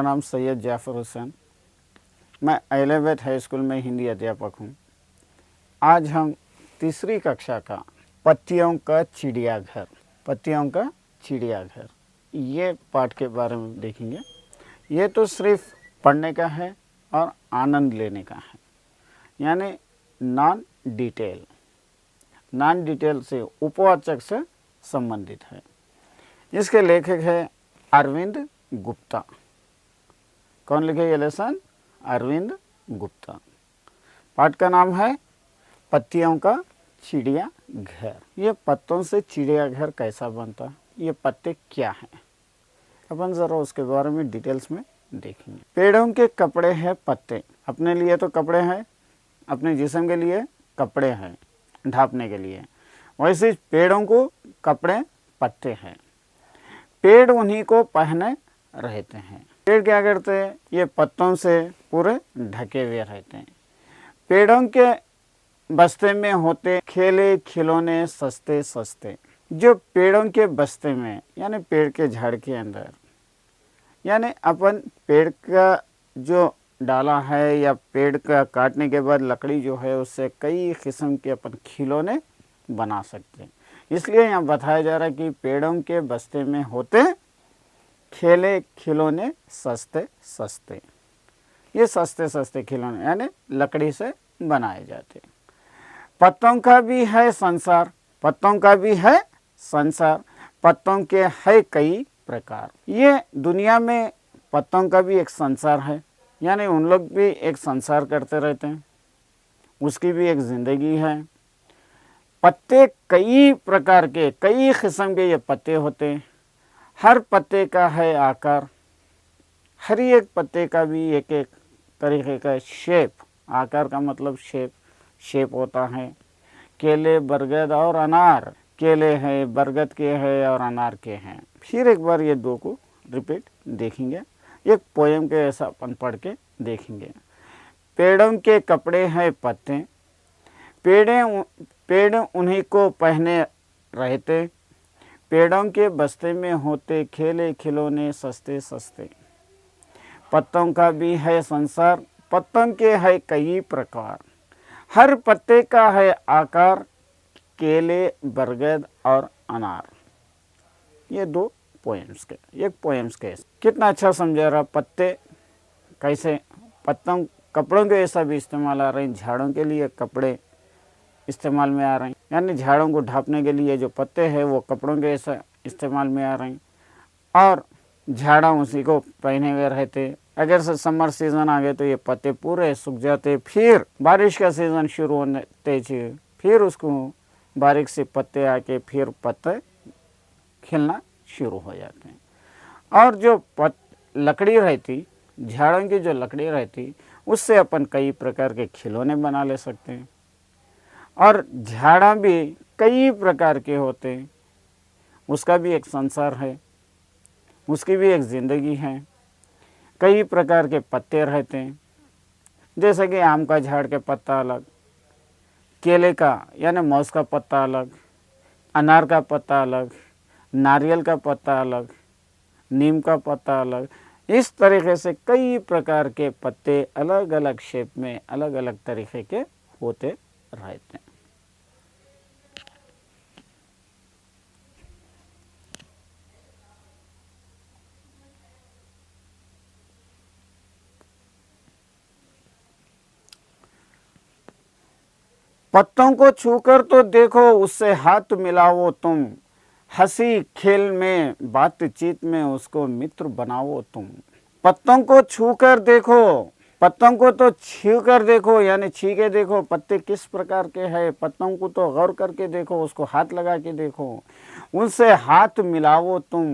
नाम सैयद जाफ़र हुसैन। मैं elevate high school में हिंदी अध्यापक हूँ। आज हम तीसरी कक्षा का पत्तियों का चिड़ियाघर ये पाठ के बारे में देखेंगे। ये तो सिर्फ पढ़ने का है और आनंद लेने का है, यानी नॉन डिटेल से उपवाचक से संबंधित है। इसके लेखक है अरविंद गुप्ता। कौन लिखे ये लेसन? अरविंद गुप्ता। पाठ का नाम है पत्तियों का चिड़ियाघर। ये पत्तों से चिड़ियाघर कैसा बनता, ये पत्ते क्या हैं, अपन ज़रा उसके बारे में डिटेल्स में देखेंगे। पेड़ों के कपड़े हैं पत्ते। अपने लिए तो कपड़े हैं, अपने जिस्म के लिए कपड़े हैं ढांपने के लिए, वैसे पेड़ों को कपड़े पत्ते हैं। पेड़ उन्हीं को पहने रहते हैं। पेड़ क्या करते हैं? ये पत्तों से पूरे ढके हुए रहते हैं। पेड़ों के बस्ते में होते खेले खिलौने सस्ते। जो पेड़ों के बस्ते में यानी पेड़ के झाड़ के अंदर, यानी अपन पेड़ का जो डाला है या पेड़ का काटने के बाद लकड़ी जो है उससे कई किस्म के अपन खिलौने बना सकते हैं। इसलिए यहाँ बताया जा रहा है कि पेड़ों के बस्ते में होते खेले खिलौने सस्ते। ये सस्ते खिलौने यानी लकड़ी से बनाए जाते। पत्तों का भी है संसार। पत्तों के है कई प्रकार। ये दुनिया में पत्तों का भी एक संसार है, यानी उन लोग भी एक संसार करते रहते हैं, उसकी भी एक जिंदगी है। पत्ते कई प्रकार के, कई किस्म के ये पत्ते होते हैं। हर पत्ते का है आकार, हर एक पत्ते का भी एक एक तरीके का शेप। आकार का मतलब शेप होता है। केले, बरगद और अनार। केले हैं, बरगद के हैं और अनार के हैं। फिर एक बार ये दो को रिपीट देखेंगे। एक पोयम के ऐसा अपन पढ़ के देखेंगे। पेड़ों के कपड़े हैं पत्ते, पेड़ उन्हीं को पहने रहते। पेड़ों के बस्ते में होते खेले खिलौने सस्ते। पत्तों का भी है संसार, पत्तों के है कई प्रकार। हर पत्ते का है आकार, केले, बरगद और अनार। ये दो पोएम्स के, एक पोएम्स के। कितना अच्छा समझा रहा। पत्ते कैसे पत्तों कपड़ों के ऐसा भी इस्तेमाल आ रहे हैं। झाड़ों के लिए कपड़े इस्तेमाल में आ रहे हैं, यानी झाड़ों को ढांपने के लिए जो पत्ते हैं वो कपड़ों के ऐसा इस्तेमाल में आ रहे हैं। और झाड़ा उसी को पहने हुए रहते। अगर से समर सीज़न आ गए तो ये पत्ते पूरे सूख जाते। फिर बारिश का सीज़न शुरू होते, फिर उसको बारीक से पत्ते आके फिर पत्ते खिलना शुरू हो जाते हैं। और जो लकड़ी रहती, झाड़ों की जो लकड़ी रहती, उससे अपन कई प्रकार के खिलौने बना ले सकते हैं। और झाड़ा भी कई प्रकार के होते हैं, उसका भी एक संसार है, उसकी भी एक ज़िंदगी है। कई प्रकार के पत्ते रहते हैं, जैसे कि आम का झाड़ के पत्ता अलग, केले का यानी मौस का पत्ता अलग, अनार का पत्ता अलग, नारियल का पत्ता अलग, नीम का पत्ता अलग। इस तरीके से कई प्रकार के पत्ते अलग अलग शेप में अलग अलग तरीके के होते रहते हैं। पत्तों को छूकर तो देखो, उससे हाथ मिलाओ तुम। हंसी खेल में बातचीत में उसको मित्र बनाओ तुम। पत्तों को छूकर देखो, पत्तों को तो छू कर देखो, यानी छी के देखो पत्ते किस प्रकार के हैं। पत्तों को तो गौर करके देखो, उसको हाथ लगा के देखो, उनसे हाथ मिलाओ तुम।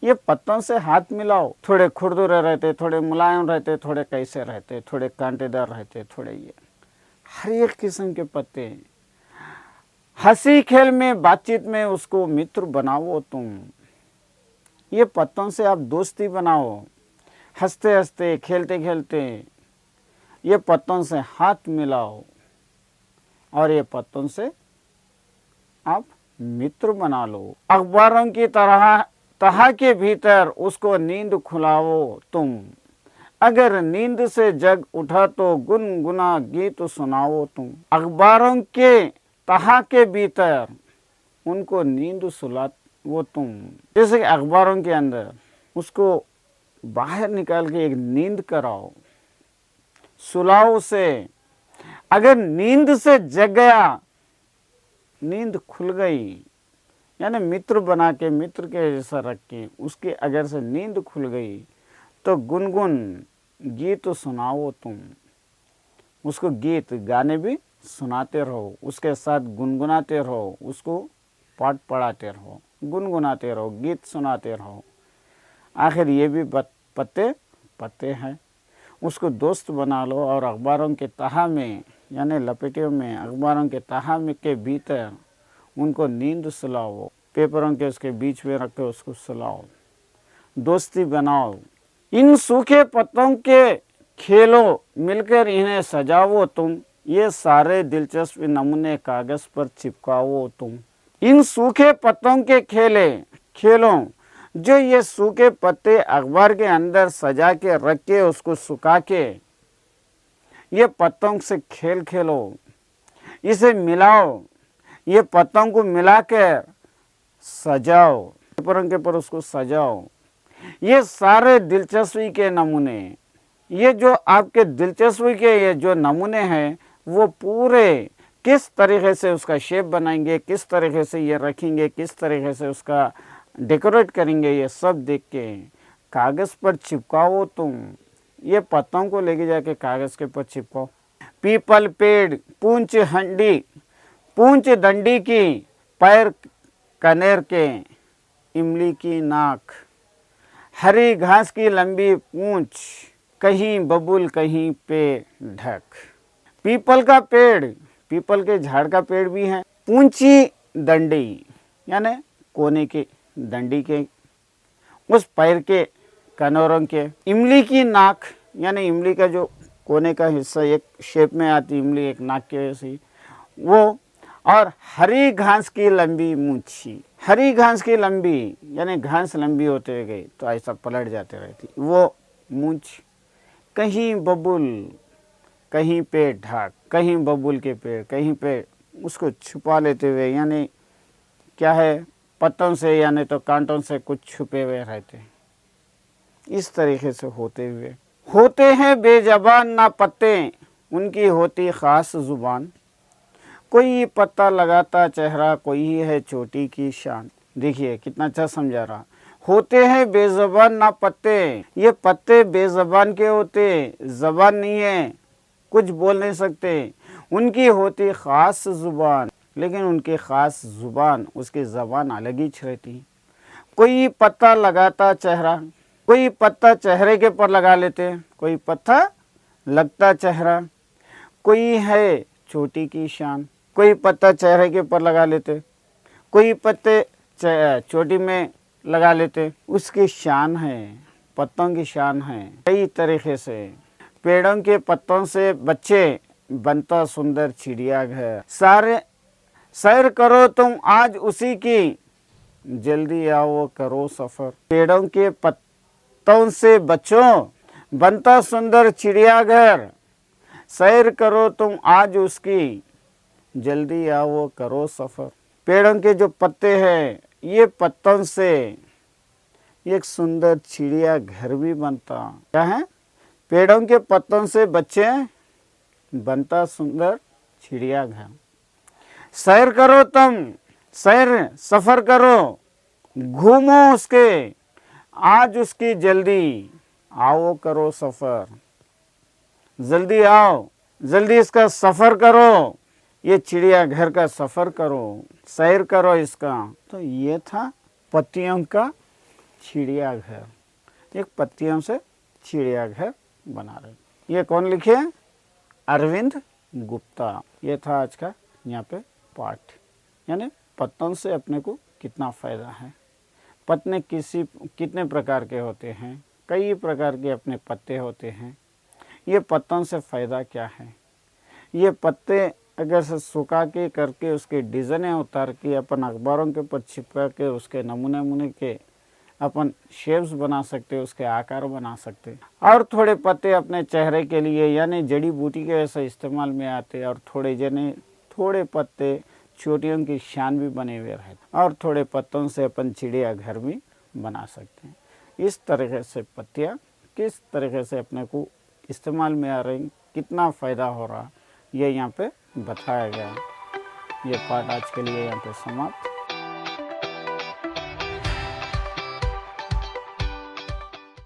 ये पत्तों से हाथ मिलाओ। थोड़े खुरदुरे रहते, थोड़े मुलायम रहते, थोड़े कैसे रहते, थोड़े कांटेदार रहते, थोड़े ये हर एक किस्म के पत्ते। हंसी खेल में बातचीत में उसको मित्र बनाओ तुम। ये पत्तों से आप दोस्ती बनाओ, हंसते हंसते खेलते खेलते। ये पत्तों से हाथ मिलाओ और ये पत्तों से आप मित्र बना लो। अखबारों की तहा के भीतर उसको नींद खुलाओ तुम। अगर नींद से जग उठा तो गुनगुना गीत सुनाओ तुम। अखबारों के तहा के भीतर उनको नींद सुला वो तुम। जैसे कि अखबारों के अंदर उसको बाहर निकाल के एक नींद कराओ, सुलाओ से। अगर नींद से जग गया, नींद खुल गई, यानी मित्र बना के, मित्र के जैसा रख के उसके अगर से नींद खुल गई तो गुनगुन गीत सुनाओ तुम। उसको गीत गाने भी सुनाते रहो, उसके साथ गुनगुनाते रहो, उसको पाठ पढ़ाते रहो, गुनगुनाते रहो, गीत सुनाते रहो। आखिर ये भी पत्ते पत्ते हैं। उसको दोस्त बना लो और अखबारों के तहा में, यानी लपेटियों में, अखबारों के तहा में के भीतर उनको नींद सुलाओ। पेपरों के उसके बीच में रख के उसको सुलाओ, दोस्ती बनाओ। इन सूखे पत्तों के खेलो, मिलकर इन्हें सजाओ तुम। ये सारे दिलचस्प नमूने कागज पर चिपकाओ तुम। इन सूखे पत्तों के खेलों, जो ये सूखे पत्ते अखबार के अंदर सजा के रख के उसको सुखा के, ये पत्तों से खेल खेलो, इसे मिलाओ, ये पत्तों को मिलाकर सजाओ, पेपरों के पर उसको सजाओ। ये सारे दिलचस्पी के नमूने, ये जो आपके दिलचस्पी के ये जो नमूने हैं वो पूरे किस तरीके से उसका शेप बनाएंगे, किस तरीके से ये रखेंगे, किस तरीके से उसका डेकोरेट करेंगे, ये सब देख के कागज़ पर चिपकाओ तुम। ये पत्तों को लेके जाके कागज़ के पर चिपकाओ। पीपल पेड़, पूंछ डंडी की, पैर कनेर के, इमली की नाक, हरी घास की लंबी पूंछ, कहीं बबूल कहीं पे ढक। पीपल का पेड़, पीपल के झाड़ का पेड़ भी है। पूंची डंडी यानी कोने के डंडी के, उस पैर के कनोरों के। इमली की नाक यानी इमली का जो कोने का हिस्सा एक शेप में आती इमली, एक नाक के वैसी वो। और हरी घास की लंबी मूंछी, हरी घास की लंबी यानी घास लंबी होते गई तो ऐसा पलट जाते रहती वो मूंछ। कहीं बबूल कहीं पे ढाक, कहीं बबूल के पेड़, कहीं पे उसको छुपा लेते हुए, यानी क्या है, पत्तों से यानी तो कांटों से कुछ छुपे हुए रहते हैं। इस तरीके से होते हैं बेजबान ना पत्ते, उनकी होती ख़ास ज़ुबान। कोई पत्ता लगाता चेहरा, कोई है चोटी की शान। देखिए कितना अच्छा समझा रहा। होते हैं बेज़बान ना पत्ते, ये पत्ते बेज़बान के होते, ज़बान नहीं है, कुछ बोल नहीं सकते। उनकी होती ख़ास ज़ुबान, लेकिन उनकी ख़ास ज़ुबान, उसकी ज़बान अलग ही रहती। कोई पत्ता लगाता चेहरा, कोई पत्ता चेहरे के पर लगा लेते, कोई पत्ता लगता चेहरा। कोई है चोटी की शान, कोई पत्ता चेहरे के ऊपर लगा लेते, कोई पत्ते चोटी में लगा लेते। उसकी शान है, पत्तों की शान है। कई तरीके से पेड़ों के पत्तों से बच्चे बनता सुंदर चिड़ियाघर। सैर करो तुम आज उसी की, जल्दी आओ करो सफर। पेड़ों के पत्तों से बच्चों बनता सुंदर चिड़ियाघर, सैर करो तुम आज उसकी, जल्दी आओ करो सफर। पेड़ों के जो पत्ते हैं, ये पत्तों से एक सुंदर चिड़िया घर भी बनता। क्या है? पेड़ों के पत्तों से बच्चे बनता सुंदर चिड़िया घर। सैर करो तुम, सफर करो, घूमो उसके, आज उसकी जल्दी आओ करो सफर। जल्दी आओ, जल्दी इसका सफर करो, ये चिड़िया घर का सफर करो, सैर करो इसका। तो ये था पत्तियों का चिड़ियाघर, एक पत्तियों से चिड़ियाघर बना रहे। ये कौन लिखे? अरविंद गुप्ता। ये था आज का यहाँ पे पाठ, यानी पत्तों से अपने को कितना फ़ायदा है। पत्ते कितने प्रकार के होते हैं, कई प्रकार के अपने पत्ते होते हैं। ये पत्तों से फ़ायदा क्या है? ये पत्ते अगर से सुखा के करके उसके डिज़ाइनें उतार के अपन अखबारों के ऊपर चिपका के उसके नमूने के अपन शेप्स बना सकते, उसके आकार बना सकते। और थोड़े पत्ते अपने चेहरे के लिए यानी जड़ी बूटी के ऐसे इस्तेमाल में आते, और थोड़े पत्ते चोटियों की शान भी बने हुए रहते, और थोड़े पत्तों से अपन चिड़िया घर भी बना सकते हैं। इस तरीके से पत्तियाँ किस तरीके से अपने को इस्तेमाल में आ रही, कितना फ़ायदा हो रहा, ये यहाँ पे बताया गया है। ये पाठ आज के लिए यहाँ पे समाप्त।